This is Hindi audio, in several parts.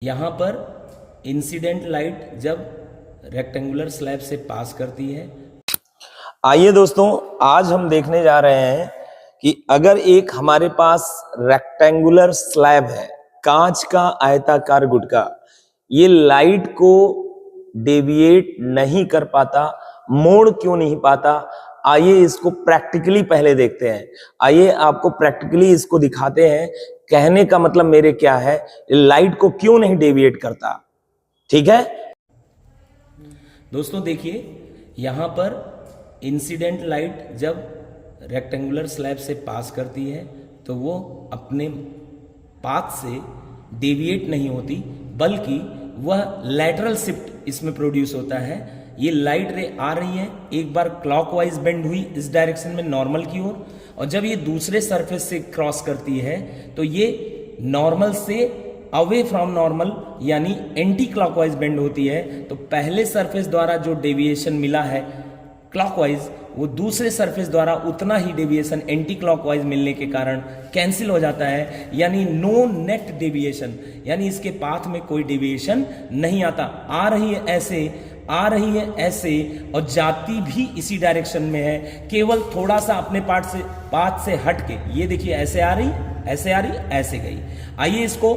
यहाँ पर इंसिडेंट लाइट जब रेक्टेंगुलर स्लैब से पास करती है। आइए दोस्तों, आज हम देखने जा रहे हैं कि अगर एक हमारे पास रेक्टेंगुलर स्लैब है, कांच का आयताकार गुटका, ये लाइट को डेविएट नहीं कर पाता, मोड़ क्यों नहीं पाता। आइए इसको प्रैक्टिकली पहले देखते हैं। आइए आपको प्रैक्टिकली इसको दिखाते हैं। कहने का मतलब मेरे क्या है, लाइट को क्यों नहीं डेविएट करता। ठीक है दोस्तों देखिए, यहाँ पर इंसिडेंट लाइट जब रेक्टेंगुलर स्लैब से पास करती है तो वो अपने पाथ से डेविएट नहीं होती, बल्कि वह लैटरल शिफ्ट इसमें प्रोड्यूस होता है। ये लाइट रे आ रही है, एक बार क्लॉकवाइज बेंड हुई इस डायरेक्शन में नॉर्मल की ओर, और जब ये दूसरे सरफेस से क्रॉस करती है तो ये नॉर्मल से अवे फ्रॉम नॉर्मल यानी एंटी क्लॉकवाइज बेंड होती है। तो पहले सरफेस द्वारा जो डेविएशन मिला है क्लॉकवाइज, वो दूसरे सरफेस द्वारा उतना ही डेविएशन एंटी क्लॉकवाइज मिलने के कारण कैंसिल हो जाता है, यानी नो नेट डेविएशन, यानी इसके पाथ में कोई डेविएशन नहीं आता। आ रही है ऐसे, आ रही है ऐसे, और जाती भी इसी डायरेक्शन में है, केवल थोड़ा सा अपने पाथ से हट के। ये देखिए, ऐसे आ रही, ऐसे आ रही, ऐसे गई। आइए इसको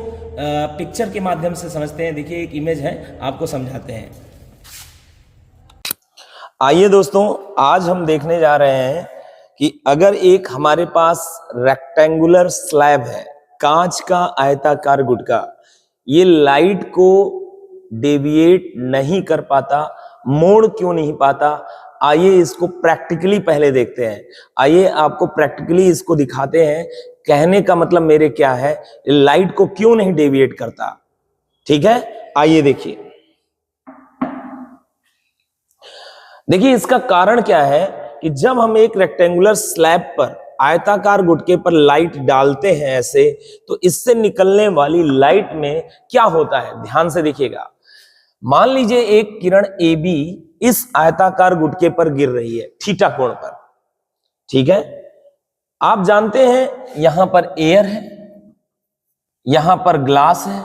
पिक्चर के माध्यम से समझते हैं। देखिए एक इमेज है, आपको समझाते हैं। आइए दोस्तों, आज हम देखने जा रहे हैं कि अगर एक हमारे पास रेक्टेंगुलर स्लैब है, कांच का आयताकार गुटका, ये लाइट को डेविएट नहीं कर पाता, मोड़ क्यों नहीं पाता। आइए इसको प्रैक्टिकली पहले देखते हैं। आइए आपको प्रैक्टिकली इसको दिखाते हैं। कहने का मतलब मेरे क्या है, लाइट को क्यों नहीं डेविएट करता। ठीक है, आइए देखिए। देखिए इसका कारण क्या है कि जब हम एक रेक्टेंगुलर स्लैब पर, आयताकार गुटके पर लाइट डालते हैं ऐसे, तो इससे निकलने वाली लाइट में क्या होता है, ध्यान से देखिएगा। मान लीजिए एक किरण ए बी इस आयताकार गुटके पर गिर रही है थीटा कोण पर। ठीक है, आप जानते हैं यहां पर एयर है, यहां पर ग्लास है,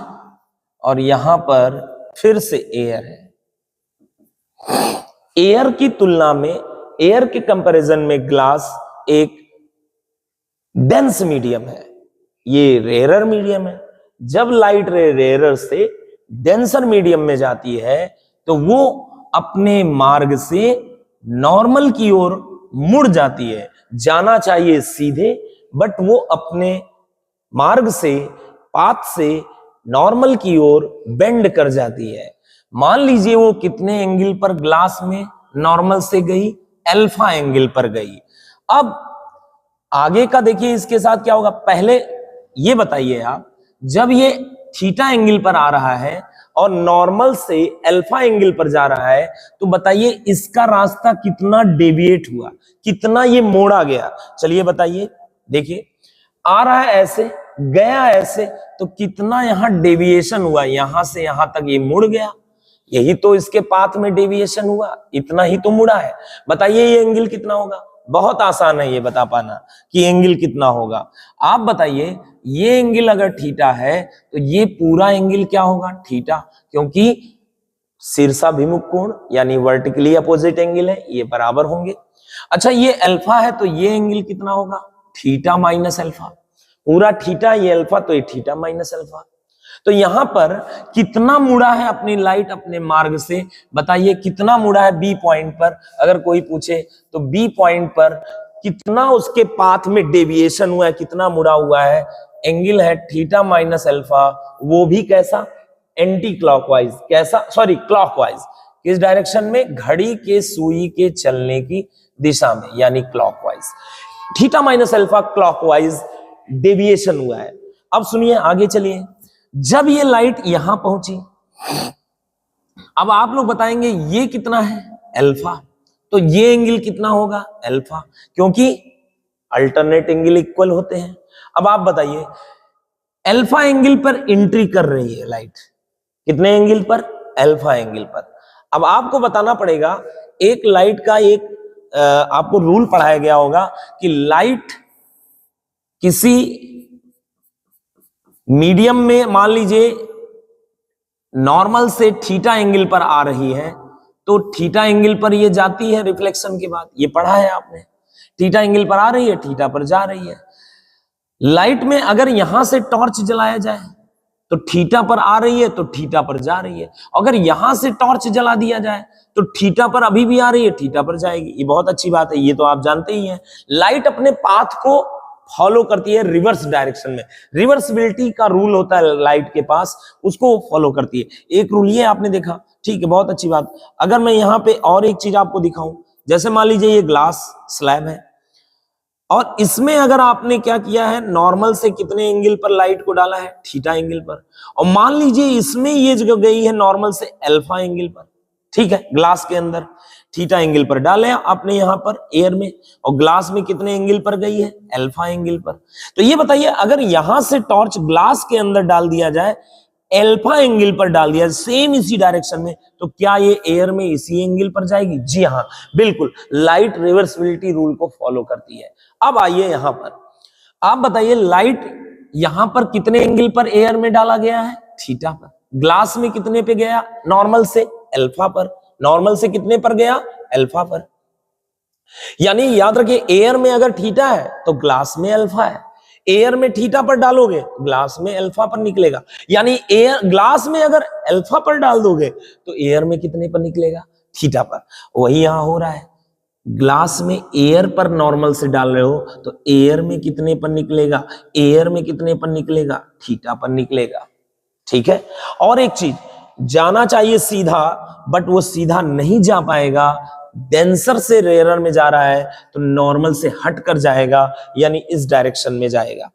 और यहां पर फिर से एयर है। एयर की तुलना में, एयर के कंपैरिजन में ग्लास एक डेंस मीडियम है, ये रेयरर मीडियम है। जब लाइट रे रेयरर से डेंसर मीडियम में जाती है तो वो अपने मार्ग से नॉर्मल की ओर मुड़ जाती है। जाना चाहिए सीधे, बट वो अपने मार्ग से, पाथ से नॉर्मल की ओर बेंड कर जाती है। मान लीजिए वो कितने एंगल पर ग्लास में नॉर्मल से गई, अल्फा एंगल पर गई। अब आगे का देखिए इसके साथ क्या होगा। पहले ये बताइए आप, जब ये थीटा एंगल पर आ रहा है और नॉर्मल से अल्फा एंगल पर जा रहा है, तो बताइए इसका रास्ता कितना डेविएट हुआ, कितना ये मोड़ा गया। चलिए बताइए, देखिए आ रहा है ऐसे, गया ऐसे, तो कितना यहां डेविएशन हुआ, यहां से यहां तक ये मुड़ गया। यही तो इसके पाथ में डेविएशन हुआ, इतना ही तो मुड़ा है। बताइए ये एंगल कितना होगा। बहुत आसान है ये बता पाना कि एंगल कितना होगा। आप बताइए, ये एंगल अगर थीटा है तो ये पूरा एंगल क्या होगा, थीटा, क्योंकि शीर्षाभिमुख कोण यानी वर्टिकली अपोजिट एंगल है, ये बराबर होंगे। अच्छा ये अल्फा है तो ये एंगल कितना होगा, थीटा माइनस अल्फा। पूरा थीटा, ये अल्फा, तो ये थीटा माइनस अल्फा। तो यहां पर कितना मुड़ा है अपनी लाइट अपने मार्ग से, बताइए कितना मुड़ा है बी पॉइंट पर। अगर कोई पूछे तो बी पॉइंट पर कितना उसके पाथ में डेविएशन हुआ है, कितना मुड़ा हुआ है। एंगल है थीटा माइनस अल्फा, वो भी कैसा, एंटी क्लॉकवाइज। कैसा, सॉरी क्लॉकवाइज। किस डायरेक्शन में, घड़ी के सुई के चलने की दिशा में, यानी clockwise. Theta minus alpha clockwise deviation हुआ है। अब सुनिए, आगे चलिए। जब ये लाइट यहां पहुंची, अब आप लोग बताएंगे ये कितना है, अल्फा, तो ये एंगल कितना होगा, अल्फा, क्योंकि अल्टरनेट एंगल इक्वल होते हैं। अब आप बताइए, अल्फा एंगल पर एंट्री कर रही है लाइट, कितने एंगल पर, अल्फा एंगल पर। अब आपको बताना पड़ेगा, एक लाइट का एक आपको रूल पढ़ाया गया होगा कि लाइट किसी मीडियम में, मान लीजिए नॉर्मल से थीटा एंगल पर आ रही है तो थीटा एंगल पर ये जाती है रिफ्लेक्शन के बाद, ये पढ़ा है आपने। थीटा एंगल पर आ रही है, थीटा पर जा रही है। लाइट में अगर यहां से टॉर्च जलाया जाए तो थीटा पर आ रही है तो थीटा पर जा रही है। अगर यहां से टॉर्च जला दिया जाए तो थीटा पर अभी भी आ रही है, थीटा पर जाएगी। ये बहुत अच्छी बात है, ये तो आप जानते ही हैं। लाइट अपने पाथ को फॉलो करती है रिवर्स डायरेक्शन में। रिवर्सिबिलिटी का रूल होता है लाइट के पास, उसको फॉलो करती है। एक रूल ये आपने देखा, ठीक है, बहुत अच्छी बात। अगर मैं यहां पे और एक चीज आपको दिखाऊं, जैसे मान लीजिए ये ग्लास स्लैब है और इसमें अगर आपने क्या किया है, नॉर्मल से कितने एंगल पर लाइट को डाला है, थीटा एंगल पर, और मान लीजिए इसमें ये जो गई है नॉर्मल से अल्फा एंगल पर, ठीक है, ग्लास के अंदर थीटा एंगल पर डाले आपने यहां पर एयर में, और ग्लास में कितने एंगल पर गई है, अल्फा एंगल पर। तो ये बताइए अगर यहां से टॉर्च ग्लास के अंदर डाल दिया जाए, अल्फा एंगल पर डाल दिया सेम इसी डायरेक्शन में, तो क्या ये एयर में इसी एंगल पर जाएगी? जी हाँ, बिल्कुल। लाइट रिवर्सिबिलिटी रूल को फॉलो करती है। अब आइए यहां पर, आप बताइए लाइट यहां पर कितने एंगल पर एयर में डाला गया है, थीटा पर। ग्लास में कितने पे गया, नॉर्मल से अल्फा पर। नॉर्मल से कितने पर गया, अल्फा पर। यानी याद रखिए, एयर में अगर थीटा है तो ग्लास में अल्फा है। एयर में थीटा पर डालोगे, ग्लास में अल्फा पर निकलेगा। यानी एयर ग्लास में अगर अल्फा पर डाल दोगे तो एयर में कितने पर निकलेगा, थीटा पर। वही यहां हो रहा है, ग्लास में एयर पर नॉर्मल से डाल रहे हो तो एयर में कितने पर निकलेगा, एयर में कितने पर निकलेगा, थीटा पर निकलेगा। ठीक है, और एक चीज, जाना चाहिए सीधा, बट वो सीधा नहीं जा पाएगा। डेंसर से रेयरर में जा रहा है तो नॉर्मल से हट कर जाएगा, यानी इस डायरेक्शन में जाएगा।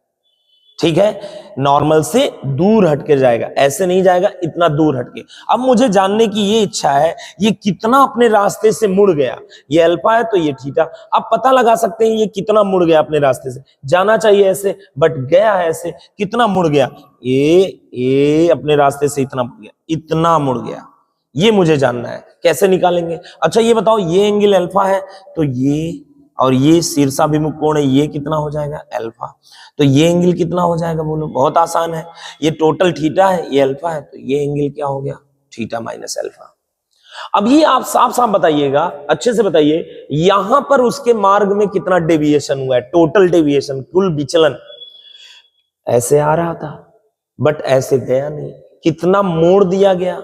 ठीक है, नॉर्मल से दूर हटके जाएगा, ऐसे नहीं जाएगा, इतना दूर हटके। अब मुझे जानने की ये इच्छा है, ये कितना अपने रास्ते से मुड़ गया। ये अल्फा है तो ये थीटा। आप पता लगा सकते हैं ये कितना मुड़ गया अपने रास्ते से। जाना चाहिए ऐसे, बट गया है ऐसे, कितना मुड़ गया, ये अपने रास्ते से इतना मुड़ गया, इतना मुड़ गया। ये मुझे जानना है, कैसे निकालेंगे? अच्छा ये बताओ, ये एंगल अल्फा है तो ये, और ये शीर्षाभिमुख कोण है, ये कितना हो जाएगा, अल्फा। तो ये एंगल कितना हो जाएगा, बोलो। बहुत आसान है, ये टोटल थीटा है, ये अल्फा है, तो ये एंगल क्या हो गया, थीटा माइनस अल्फा। अब ये आप साफ साफ बताइएगा, अच्छे से बताइए, यहां पर उसके मार्ग में कितना डेविएशन हुआ है, टोटल डेविएशन, कुल विचलन। ऐसे आ रहा था बट ऐसे गया नहीं, कितना मोड़ दिया गया,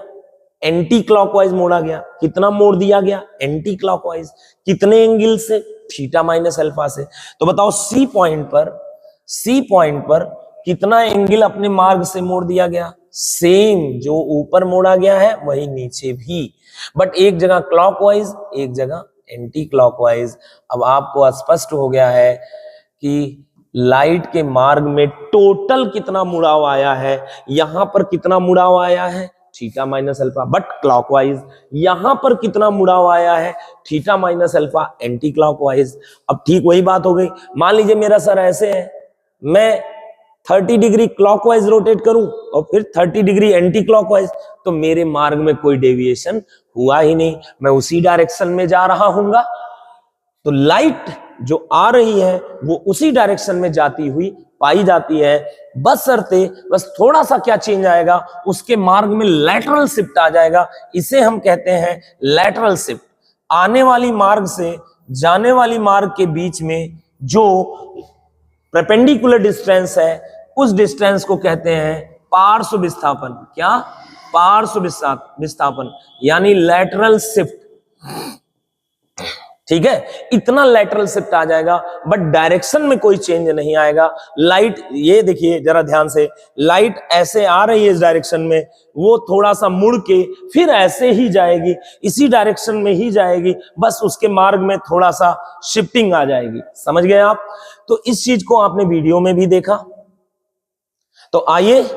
एंटी क्लॉकवाइज मोड़ा गया। कितना मोड़ दिया गया, एंटी क्लॉकवाइज। कितने एंगल से, थीटा माइनस अल्फा से। तो बताओ सी पॉइंट पर कितना एंगल अपने मार्ग से मोड़ दिया गया, सेम जो ऊपर मोड़ा गया है वही नीचे भी, बट एक जगह क्लॉकवाइज, एक जगह एंटी क्लॉकवाइज। अब आपको स्पष्ट हो गया है कि लाइट के मार्ग में टोटल कितना मुड़ाव आया है। यहां पर कितना मुड़ाव आया है, theta minus alpha, but clockwise. यहां पर कितना मुड़ाव आया है, theta minus alpha, anti clockwise. अब ठीक वही बात हो गई। मान लीजिए मेरा सर ऐसे है, मैं 30 डिग्री क्लॉकवाइज रोटेट करूं और फिर 30 डिग्री एंटी क्लॉकवाइज, तो मेरे मार्ग में कोई डेविएशन हुआ ही नहीं, मैं उसी डायरेक्शन में जा रहा हूंगा। तो लाइट जो आ रही है वो उसी डायरेक्शन में जाती हुई पाई जाती है, बस थोड़ा सा क्या चेंज आएगा, उसके मार्ग में लैटरल शिफ्ट आ जाएगा। इसे हम कहते हैं लैटरल शिफ्ट। आने वाली मार्ग से जाने वाली मार्ग के बीच में जो परपेंडिकुलर डिस्टेंस है, उस डिस्टेंस को कहते हैं पार्श्व विस्थापन। क्या, पार्श्व विस्थापन, यानी लैटरल शिफ्ट। ठीक है, इतना लैटरल शिफ्ट आ जाएगा, बट डायरेक्शन में कोई चेंज नहीं आएगा। लाइट, ये देखिए जरा ध्यान से, लाइट ऐसे आ रही है इस डायरेक्शन में, वो थोड़ा सा मुड़ के फिर ऐसे ही जाएगी, इसी डायरेक्शन में ही जाएगी, बस उसके मार्ग में थोड़ा सा शिफ्टिंग आ जाएगी। समझ गए आप? तो इस चीज को आपने वीडियो में भी देखा। तो आइए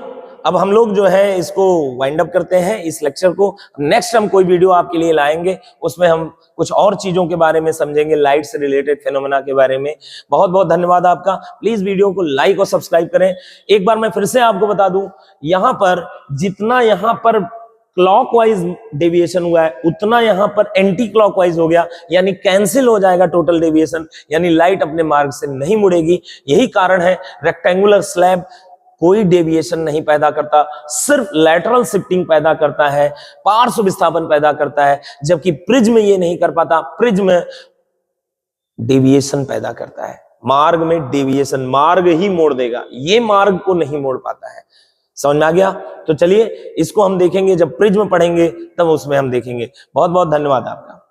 अब हम लोग जो है इसको वाइंड अप करते हैं, इस लेक्चर को। नेक्स्ट हम कोई वीडियो आपके लिए लाएंगे, उसमें हम कुछ और चीजों के बारे में समझेंगे, लाइट से रिलेटेड फेनोमेना के बारे में। बहुत बहुत धन्यवाद आपका। प्लीज वीडियो को लाइक और सब्सक्राइब करें। एक बार मैं फिर से आपको बता दूं, यहां पर जितना यहां पर क्लॉकवाइज डेविएशन हुआ है, उतना यहां पर एंटी क्लॉकवाइज हो गया, यानी कैंसिल हो जाएगा टोटल डेविएशन, यानी लाइट अपने मार्ग से नहीं मुड़ेगी। यही कारण है रेक्टेंगुलर स्लैब कोई डेविएशन नहीं पैदा करता, सिर्फ लैटरल शिफ्टिंग पैदा करता है, पार्श्व विस्थापन पैदा करता है, जबकि प्रिज्म ये नहीं कर पाता। प्रिज्म डेविएशन पैदा करता है, मार्ग में डेविएशन, मार्ग ही मोड़ देगा, ये मार्ग को नहीं मोड़ पाता है। समझ में आ गया? तो चलिए इसको हम देखेंगे, जब प्रिज्म पढ़ेंगे तब उसमें हम देखेंगे। बहुत बहुत धन्यवाद आपका।